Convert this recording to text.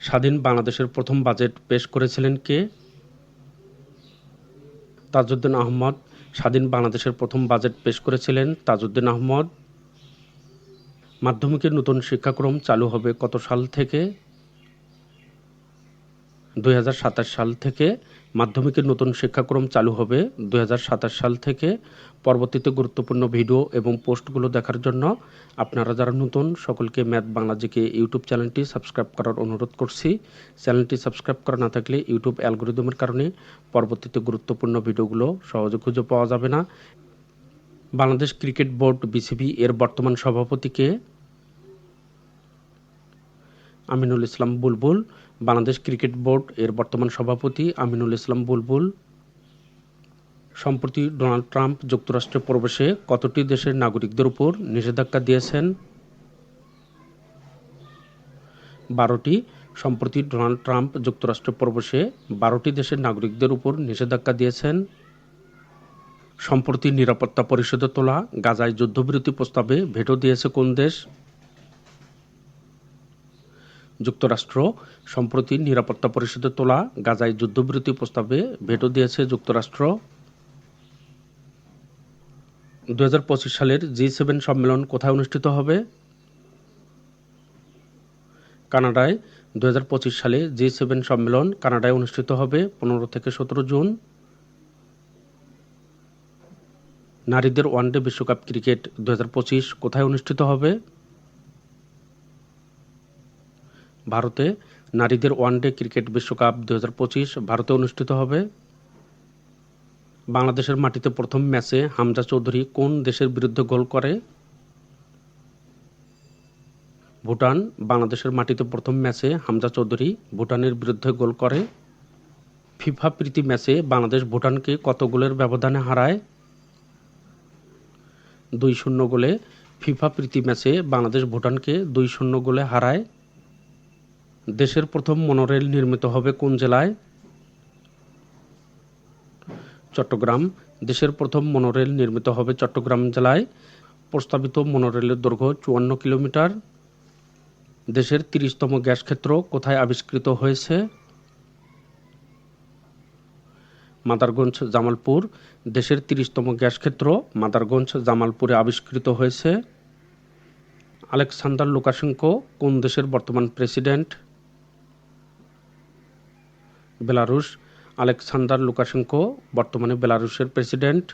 স্বাধীন বাংলাদেশের প্রথম বাজেট পেশ করেছিলেন কে? তাজউদ্দীন আহমদ। স্বাধীন বাংলাদেশের প্রথম বাজেট পেশ করেছিলেন তাজউদ্দীন আহমদ। মাধ্যমিকের নতুন শিক্ষাক্রম চালু হবে কত সাল থেকে? 2027 সাল থেকে। মাধ্যমিকের নতুন শিক্ষাক্রম চালু হবে 2027 সাল থেকে। পরবর্তীতে গুরুত্বপূর্ণ ভিডিও এবং পোস্টগুলো দেখার জন্য আপনারা যারা নতুন সকলকে ম্যাথ বাংলা জিকে ইউটিউব চ্যানেলটি সাবস্ক্রাইব করার অনুরোধ করছি। চ্যানেলটি সাবস্ক্রাইব করা না থাকলে ইউটিউব অ্যালগোরিদমের কারণে পরবর্তীতে গুরুত্বপূর্ণ ভিডিওগুলো সহজে খুঁজে পাওয়া যাবে না। বাংলাদেশ ক্রিকেট বোর্ড বিসিবি এর বর্তমান সভাপতি কে? আমিনুল ইসলাম বুলবুল। বাংলাদেশ ক্রিকেট বোর্ড এর বর্তমান সভাপতি আমিনুল ইসলাম বুলবুল। সম্প্রতি ডোনাল্ড ট্রাম্প যুক্তরাষ্ট্রে প্রবেশে কতটি দেশের নাগরিকদের উপর নিষেধাজ্ঞা দিয়েছেন? 12টি। সম্প্রতি ডোনাল্ড ট্রাম্প যুক্তরাষ্ট্রে প্রবেশে 12টি দেশের নাগরিকদের উপর নিষেধাজ্ঞা দিয়েছেন। সম্প্রতি নিরাপত্তা পরিষদে তোলা গাজায় যুদ্ধবিরতি প্রস্তাবে ভেটো দিয়েছে কোন দেশ? যুক্তরাষ্ট্র। সম্প্রতি নিরাপত্তা পরিষদে তোলা গাজায় যুদ্ধবিরতি প্রস্তাবে ভেটো দিয়েছে যুক্তরাষ্ট্র। 2025 সালের G7 সম্মেলন কোথায় অনুষ্ঠিত হবে? কানাডায়। 2025 সালে G7 সম্মেলন কানাডায় অনুষ্ঠিত হবে 15 থেকে 17 জুন। নারীদের ওয়ানডে বিশ্বকাপ ক্রিকেট 2025 কোথায় অনুষ্ঠিত হবে? ভারতে। নারীদের ওয়ানডে ক্রিকেট বিশ্বকাপ 2025 ভারতে অনুষ্ঠিত হবে। বাংলাদেশের মাটিতে প্রথম ম্যাচে হামজা চৌধুরী কোন দেশের বিরুদ্ধে গোল করে? ভুটান। বাংলাদেশের মাটিতে প্রথম ম্যাচে হামজা চৌধুরী ভুটানের বিরুদ্ধে গোল করে। ফিফা প্রীতি ম্যাচে বাংলাদেশ ভুটানকে কত গোলের ব্যবধানে হারায়? 2-0 গোলে। ফিফা প্রীতি ম্যাচে বাংলাদেশ ভুটানকে 2-0 গোলে হারায়। দেশের প্রথম মনোরেল নির্মিত হবে কোন জেলায়? চট্টগ্রাম। দেশের প্রথম মনোরেল নির্মিত হবে চট্টগ্রাম জেলায়। প্রস্তাবিত মনোরেলের দৈর্ঘ্য 54 কিলোমিটার। দেশের 30তম গ্যাস ক্ষেত্র কোথায় আবিষ্কৃত হয়েছে? মাদারগঞ্জ জামালপুর। দেশের 30তম গ্যাস ক্ষেত্র মাদারগঞ্জ জামালপুরে আবিষ্কৃত হয়েছে। আলেকসান্দার লুকাশেঙ্কো কোন দেশের বর্তমান প্রেসিডেন্ট? বেলারুশ। আলেকসান্দার লুকাশেঙ্কো বর্তমানে বেলারুশের প্রেসিডেন্ট।